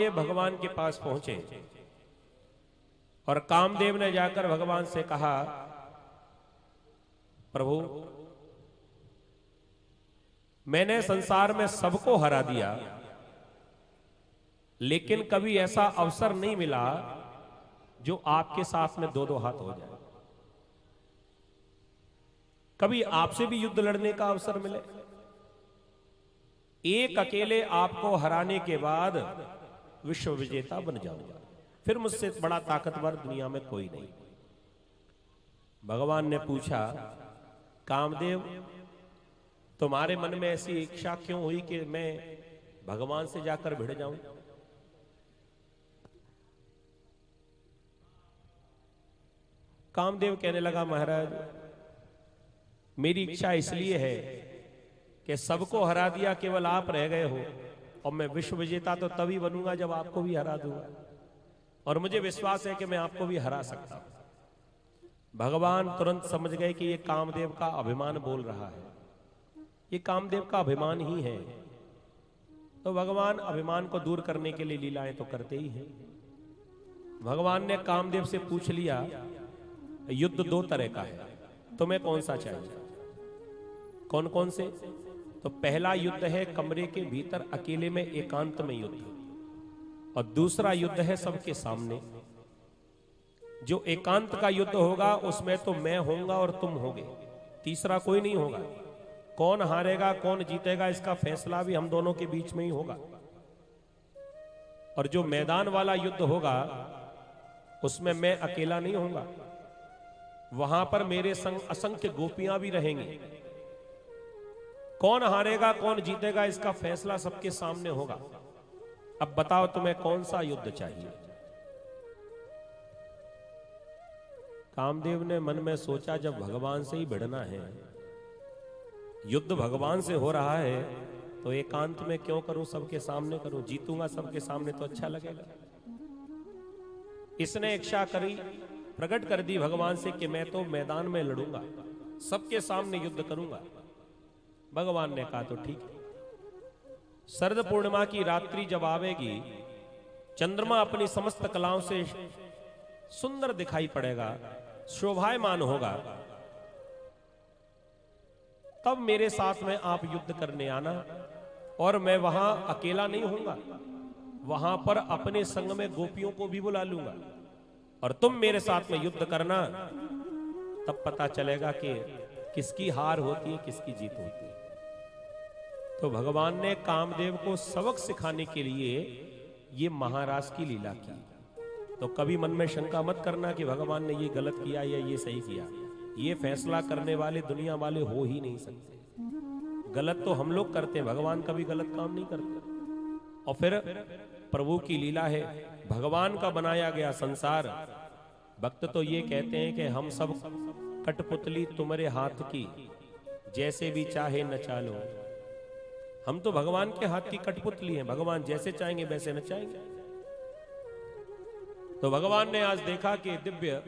ये भगवान के पास पहुंचे और कामदेव ने जाकर भगवान से कहा, प्रभु मैंने संसार में सबको हरा दिया, लेकिन कभी ऐसा अवसर नहीं मिला जो आपके साथ में दो दो हाथ हो जाए। कभी आपसे भी युद्ध लड़ने का अवसर मिले। एक अकेले आपको हराने के बाद विश्व विजेता बन जाऊंगा, फिर मुझसे बड़ा ताकतवर दुनिया में कोई नहीं। भगवान ने पूछा, कामदेव तुम्हारे मन में ऐसी इच्छा क्यों हुई कि मैं भगवान से जाकर भिड़ जाऊं? कामदेव कहने लगा, महाराज मेरी इच्छा इसलिए है कि सबको हरा दिया, केवल आप रह गए हो, और मैं विश्व विजेता तो तभी बनूंगा जब आपको भी हरा दूंगा, और मुझे विश्वास है कि मैं आपको भी हरा सकता हूं। भगवान तुरंत समझ गए कि ये कामदेव का अभिमान बोल रहा है, ये कामदेव का अभिमान ही है। तो भगवान अभिमान को दूर करने के लिए लीलाएं तो करते ही हैं। भगवान ने कामदेव से पूछ लिया, युद्ध दो तरह का है, तुम्हें कौन सा चाहिए? कौन कौन से? तो पहला युद्ध है कमरे के भीतर अकेले में एकांत में युद्ध, और दूसरा युद्ध है सबके सामने। जो एकांत का युद्ध होगा उसमें तो मैं होऊंगा और तुम होगे, तीसरा कोई नहीं होगा। कौन हारेगा कौन जीतेगा इसका फैसला भी हम दोनों के बीच में ही होगा। और जो मैदान वाला युद्ध होगा उसमें मैं अकेला नहीं होऊंगा, वहां पर मेरे संग असंख्य गोपियां भी रहेंगी। कौन हारेगा कौन जीतेगा इसका फैसला सबके सामने होगा। अब बताओ तुम्हें कौन सा युद्ध चाहिए? कामदेव ने मन में सोचा, जब भगवान से ही भिड़ना है, युद्ध भगवान से हो रहा है, तो एकांत में क्यों करूं, सबके सामने करूं। जीतूंगा सबके सामने तो अच्छा लगेगा। इसने इच्छा करी, प्रकट कर दी भगवान से कि मैं तो मैदान में लड़ूंगा, सबके सामने युद्ध करूंगा। भगवान ने कहा तो ठीक है। शरद पूर्णिमा की रात्रि जब आवेगी, चंद्रमा अपनी समस्त कलाओं से सुंदर दिखाई पड़ेगा, शोभायमान होगा, तब मेरे साथ में आप युद्ध करने आना, और मैं वहां अकेला नहीं होऊंगा, वहां पर अपने संग में गोपियों को भी बुला लूंगा, और तुम मेरे साथ में युद्ध करना। तब पता चलेगा कि किसकी हार होती है किसकी जीत होती है। तो भगवान ने कामदेव को सबक सिखाने के लिए ये महाराज की लीला की। तो कभी मन में शंका मत करना कि भगवान ने ये गलत किया या ये सही किया। ये फैसला करने वाले दुनिया वाले हो ही नहीं सकते। गलत तो हम लोग करते हैं, भगवान कभी गलत काम नहीं करते। और फिर प्रभु की लीला है, भगवान का बनाया गया संसार। भक्त तो ये कहते हैं कि हम सब कठपुतली तुम्हारे हाथ की, जैसे भी चाहे नचा लो। हम तो भगवान के हाथ की कठपुतली हैं, भगवान जैसे चाहेंगे वैसे नचाएंगे। तो भगवान ने आज देखा कि दिव्य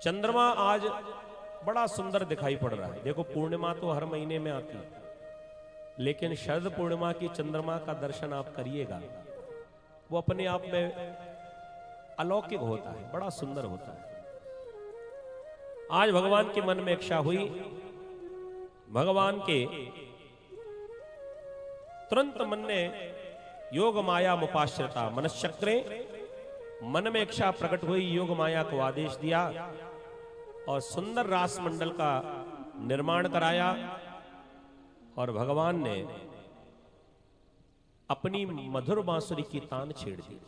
चंद्रमा आज बड़ा सुंदर दिखाई पड़ रहा है। देखो पूर्णिमा तो हर महीने में आती है, लेकिन शरद पूर्णिमा की चंद्रमा का दर्शन आप करिएगा, वो अपने आप में अलौकिक होता है, बड़ा सुंदर होता है। आज भगवान के मन में इच्छा हुई, भगवान के तुरंत मन ने योग माया मुपाश्रिता मनश्चक्रे, मन में इच्छा प्रकट हुई, योग माया को आदेश दिया और सुंदर रास मंडल का निर्माण कराया। और भगवान ने अपनी मधुर बांसुरी की तान छेड़ दी।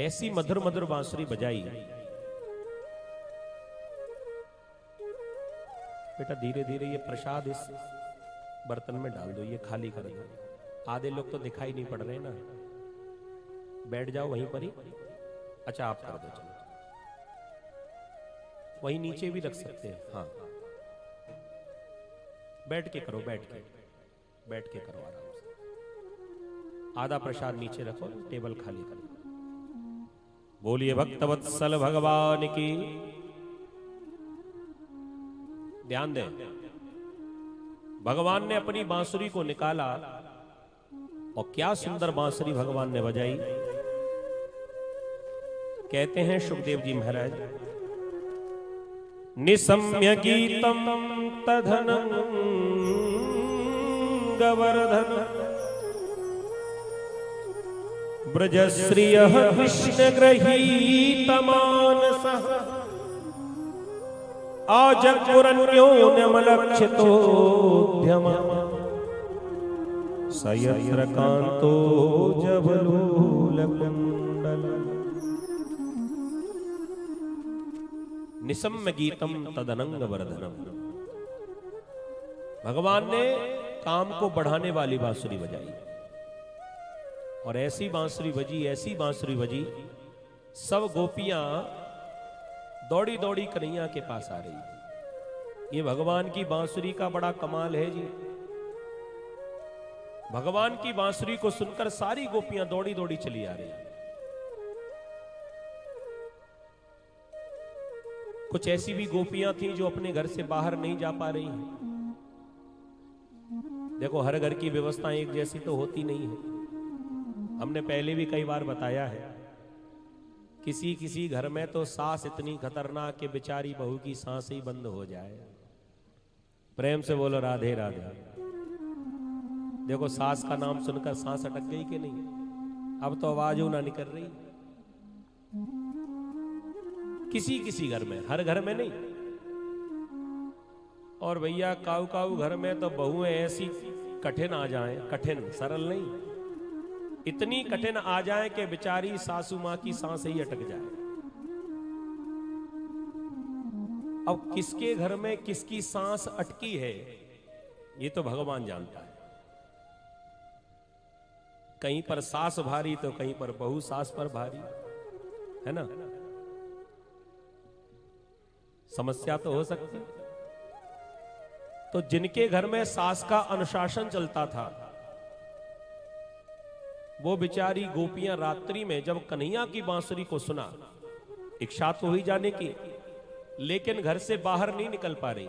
ऐसी मधुर मधुर बांसुरी बजाई। बेटा धीरे धीरे ये प्रसाद इस बर्तन में डाल दो, ये खाली कर दो। आधे लोग तो दिखाई नहीं पड़ रहे ना, बैठ जाओ वहीं पर ही। अच्छा आप कर दो, चलो वहीं नीचे भी रख सकते हैं। हाँ बैठ के करो, बैठ के करो आराम से। आधा प्रसाद नीचे रखो, टेबल खाली करो। बोलिए भक्तवत्सल भगवान की। ध्यान दें, भगवान ने अपनी बांसुरी को निकाला और क्या सुंदर बांसुरी भगवान ने बजाई। कहते हैं सुखदेव जी महाराज, निसम्य गीतम तधनं गवर्धन ब्रजश्रियः कृष्ण गृहीत मानसः आजगुरन्योन्यमलक्षितोद्यम स यत्र कान्तो जबलोलकुण्डल। निसम्य गीतम तदनंग वर्धनम। भगवान ने काम को बढ़ाने वाली बांसुरी बजाई और ऐसी बांसुरी बजी, ऐसी बांसुरी बजी, सब गोपियां दौड़ी दौड़ी कन्हैया के पास आ रही। ये भगवान की बांसुरी का बड़ा कमाल है जी। भगवान की बांसुरी को सुनकर सारी गोपियां दौड़ी दौड़ी चली आ रही। कुछ ऐसी भी गोपियां थीं जो अपने घर से बाहर नहीं जा पा रही हैं। देखो, हर घर की व्यवस्था एक जैसी तो होती नहीं है। हमने पहले भी कई बार बताया है, किसी किसी घर में तो सास इतनी खतरनाक कि बेचारी बहू की सांस ही बंद हो जाए। प्रेम से बोलो राधे राधे। देखो, सास का नाम सुनकर सांस अटक गई कि नहीं? अब तो आवाज ना निकल रही। किसी किसी घर में, हर घर में नहीं। और भैया काऊ काऊ घर में तो बहुएं ऐसी कठिन आ जाएं, कठिन, सरल नहीं, इतनी कठिन आ जाए कि बेचारी सासू मां की सांस ही अटक जाए। अब किसके घर में किसकी सांस अटकी है ये तो भगवान जानता है। कहीं पर सास भारी तो कहीं पर बहू सास पर भारी, है ना? समस्या तो हो सकती। तो जिनके घर में सास का अनुशासन चलता था, वो बेचारी गोपियां रात्रि में जब कन्हैया की बांसुरी को सुना, इच्छा तो हुई जाने की, लेकिन घर से बाहर नहीं निकल पा रही।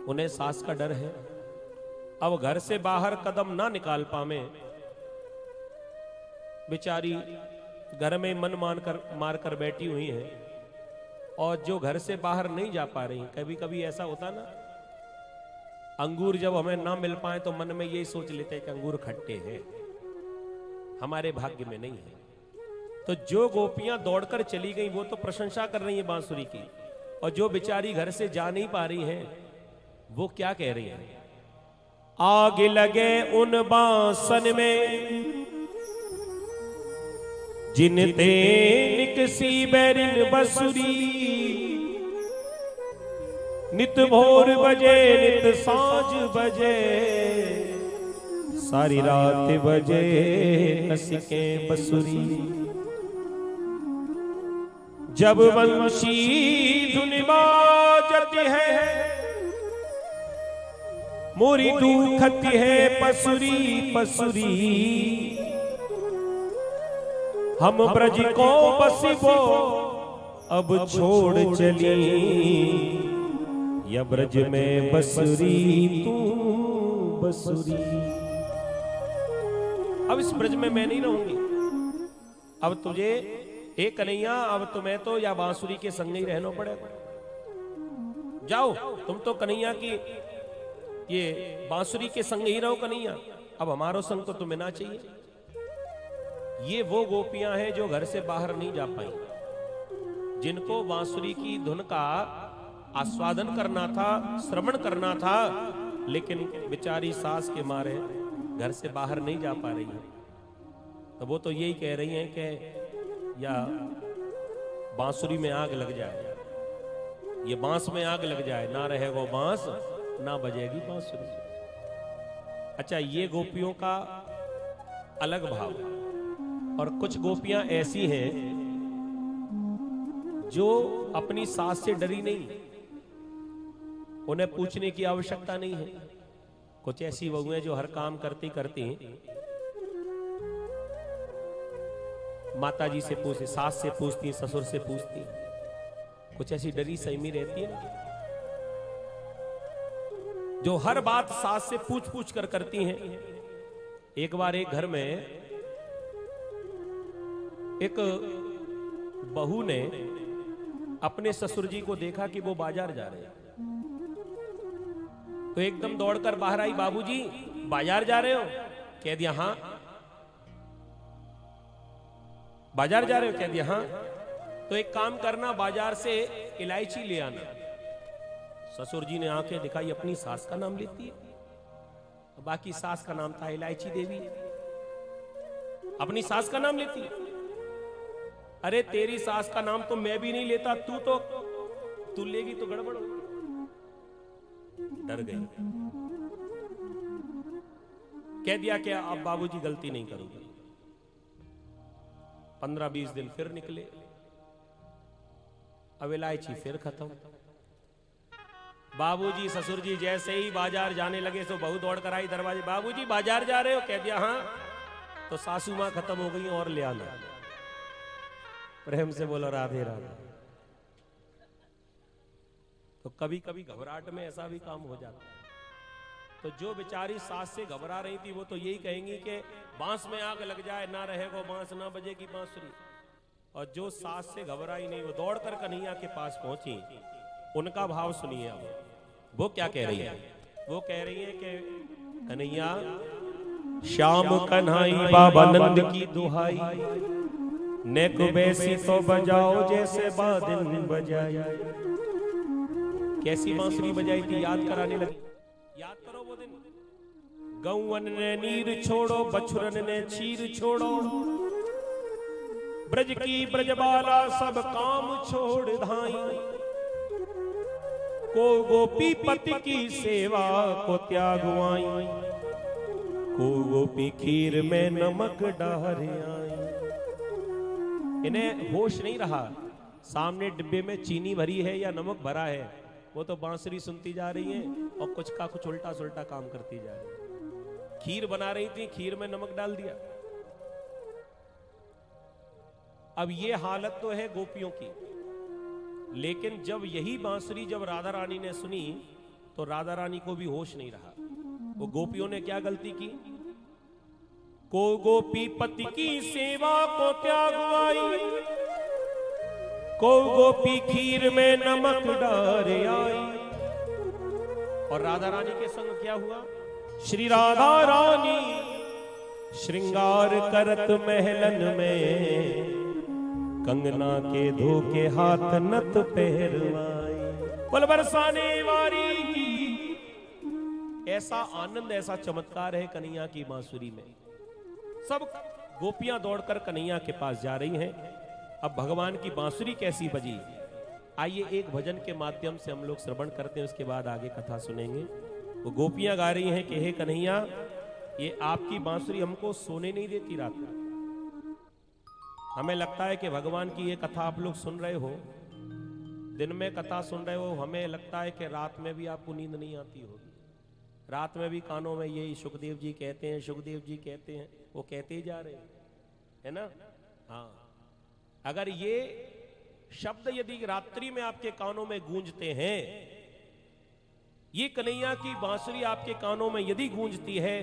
उन्हें सास का डर है। अब घर से बाहर कदम ना निकाल पावे, बेचारी घर में मन मार कर बैठी हुई है। और जो घर से बाहर नहीं जा पा रही, कभी कभी ऐसा होता ना, अंगूर जब हमें ना मिल पाए तो मन में यही सोच लेते हैं कि अंगूर खट्टे हैं, हमारे भाग्य में नहीं है। तो जो गोपियां दौड़कर चली गई वो तो प्रशंसा कर रही है बांसुरी की, और जो बेचारी घर से जा नहीं पा रही हैं वो क्या कह रही है? आग लगे उन बांसन में जिन ते निकसी बैरिन बसुरी, नित भोर बजे नित सांझ बजे, सारी रात बजे नसिके बसुरी। जब वंशी धुन बाजती है, मोरी दुखती है पसुरी पसुरी। हम ब्रज को बसिबो अब छोड़ चली, या ब्रज में बसुरी तू बसुरी। अब इस ब्रज में मैं नहीं रहूंगी, अब तुझे हे कन्हैया, अब तुम्हें तो या बांसुरी के संग ही रहना पड़ेगा। जाओ, तुम तो कन्हैया की ये बांसुरी के संग ही रहो कन्हैया, अब हमारो संग तो तुम्हें ना चाहिए। ये वो गोपियां हैं जो घर से बाहर नहीं जा पाई, जिनको बांसुरी की धुन का आस्वादन करना था, श्रवण करना था, लेकिन बेचारी सास के मारे घर से बाहर नहीं जा पा रही है। तो वो तो यही कह रही हैं कि या बांसुरी में आग लग जाए, ये बांस में आग लग जाए, ना रहेगा बांस ना बजेगी बांसुरी। अच्छा, ये गोपियों का अलग भाव। और कुछ गोपियां ऐसी हैं जो अपनी सास से डरी नहीं, उन्हें पूछने की आवश्यकता नहीं है। कुछ ऐसी बहुएं जो हर काम करती करती माता जी से पूछती, सास से पूछती, ससुर से पूछती। कुछ ऐसी डरी सहमी रहती है ना। जो हर बात सास से पूछ पूछ कर करती हैं। एक बार एक घर में एक बहू ने अपने ससुर जी को देखा कि वो बाजार जा रहे हैं, तो एकदम दौड़कर बाहर आई, बाबूजी बाजार जा रहे हो? कह दिया हाँ। बाजार जा रहे हो? कह दिया हाँ। तो एक काम करना, बाजार से इलायची ले आना। ससुर जी ने आंखें दिखाई, अपनी सास का नाम लेती है, बाकी सास का नाम था इलायची देवी, अपनी सास का नाम लेती है। अरे तेरी सास का नाम तो मैं भी नहीं लेता, तू लेगी तो गड़बड़ होगी। डर गई, कह दिया कि अब बाबूजी गलती नहीं करूंगा। 15-20 दिन फिर निकले, अब इलायची फिर खत्म। बाबूजी ससुर जी जैसे ही बाजार जाने लगे तो बहू दौड़ कर आई दरवाजे, बाबूजी बाजार जा रहे हो? कह दिया हाँ। तो सासू मां खत्म हो गई, और ले आना। प्रेम से बोलो राधे राधे। तो कभी कभी घबराहट में ऐसा भी काम हो जाता है। तो जो बेचारी सास से घबरा रही थी वो तो यही कहेंगी कि बांस में आग लग जाए, ना रहेगा बांस, ना बजेगी बांसुरी। और जो सास से घबराई नहीं, वो दौड़कर कन्हैया के पास पहुंची। उनका भाव सुनिए। अब वो क्या कह रही है? वो कह रही है कि कन्हैया श्याम कन्हाई बाबा नंद की दुहाई, नेक बैसी तो बजाओ जैसे बादल बजाई। कैसी बांसुरी बजाई थी, याद कराने लगी। याद करो वो दिन। गौवन ने नीर छोड़ो, बछुरन ने चीर छोड़ो, ब्रज की ब्रजबाला सब काम छोड़ धाई। को गोपी पति की सेवा को त्यागवाई, को गोपी खीर में नमक डार आई। इन्हें होश नहीं रहा सामने डिब्बे में चीनी भरी है या नमक भरा है। वो तो बांसुरी सुनती जा रही है और कुछ का कुछ उल्टा सुल्टा काम करती जा रही है। खीर बना रही थी, खीर में नमक डाल दिया। अब ये हालत तो है गोपियों की, लेकिन जब यही बांसुरी जब राधा रानी ने सुनी तो राधा रानी को भी होश नहीं रहा। वो गोपियों ने क्या गलती की? को गोपी पति की सेवा को त्यागवाई, को गोपी खीर में नमक डार आई। और राधा रानी के संग क्या हुआ? श्री राधा रानी श्रृंगार करत महलन में, कंगना के धोखे हाथ नत पहरवाई। पल बरसाने वारी की। ऐसा आनंद, ऐसा चमत्कार है कन्हैया की बांसुरी में। सब गोपियां दौड़कर कन्हैया के पास जा रही हैं। अब भगवान की बांसुरी कैसी बजी, आइए एक भजन के माध्यम से हम लोग श्रवण करते हैं, उसके बाद आगे कथा सुनेंगे। वो गोपियां गा रही हैं कि हे कन्हैया, ये आपकी बांसुरी हमको सोने नहीं देती रात में। हमें लगता है कि भगवान की ये कथा आप लोग सुन रहे हो, दिन में कथा सुन रहे हो, हमें लगता है कि रात में भी आपको नींद नहीं आती होगी। रात में भी कानों में यही सुखदेव जी कहते हैं, सुखदेव जी कहते हैं, वो कहते ही जा रहे हैं, है ना? हाँ, अगर ये शब्द यदि रात्रि में आपके कानों में गूंजते हैं, ये कन्हैया की बांसुरी आपके कानों में यदि गूंजती है,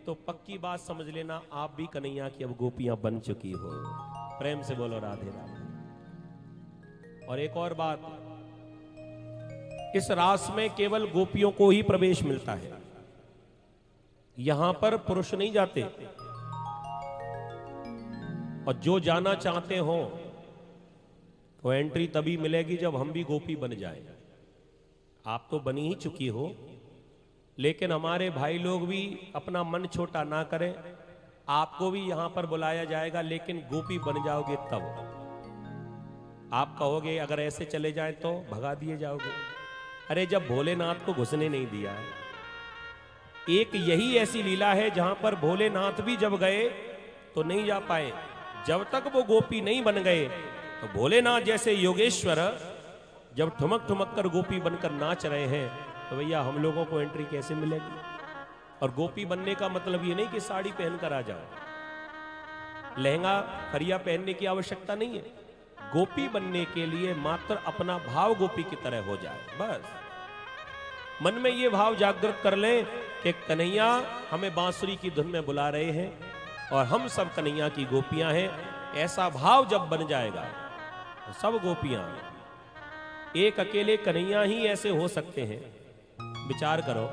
तो पक्की बात समझ लेना आप भी कन्हैया की अब गोपियां बन चुकी हो। प्रेम से बोलो राधे राधे। और एक और बात, इस रास में केवल गोपियों को ही प्रवेश मिलता है, यहां पर पुरुष नहीं जाते। और जो जाना चाहते हो तो एंट्री तभी मिलेगी जब हम भी गोपी बन जाए। आप तो बनी ही चुकी हो, लेकिन हमारे भाई लोग भी अपना मन छोटा ना करें। आपको भी यहां पर बुलाया जाएगा, लेकिन गोपी बन जाओगे तब। आप कहोगे अगर ऐसे चले जाएं तो भगा दिए जाओगे। अरे जब भोलेनाथ को घुसने नहीं दिया, एक यही ऐसी लीला है जहां पर भोलेनाथ भी जब गए तो नहीं जा पाए। जब तक वो गोपी नहीं बन गए तो भोलेनाथ जैसे योगेश्वर जब ठुमक ठुमक कर गोपी बनकर नाच रहे हैं, तो भैया हम लोगों को एंट्री कैसे मिलेगी? और गोपी बनने का मतलब ये नहीं कि साड़ी पहनकर आ जाओ, लहंगा फरिया पहनने की आवश्यकता नहीं है। गोपी बनने के लिए मात्र अपना भाव गोपी की तरह हो जाए बस। मन में ये भाव जागृत कर लें कि कन्हैया हमें बांसुरी की धुन में बुला रहे हैं और हम सब कन्हैया की गोपियां हैं। ऐसा भाव जब बन जाएगा तो सब गोपियां, एक अकेले कन्हैया ही ऐसे हो सकते हैं। विचार करो,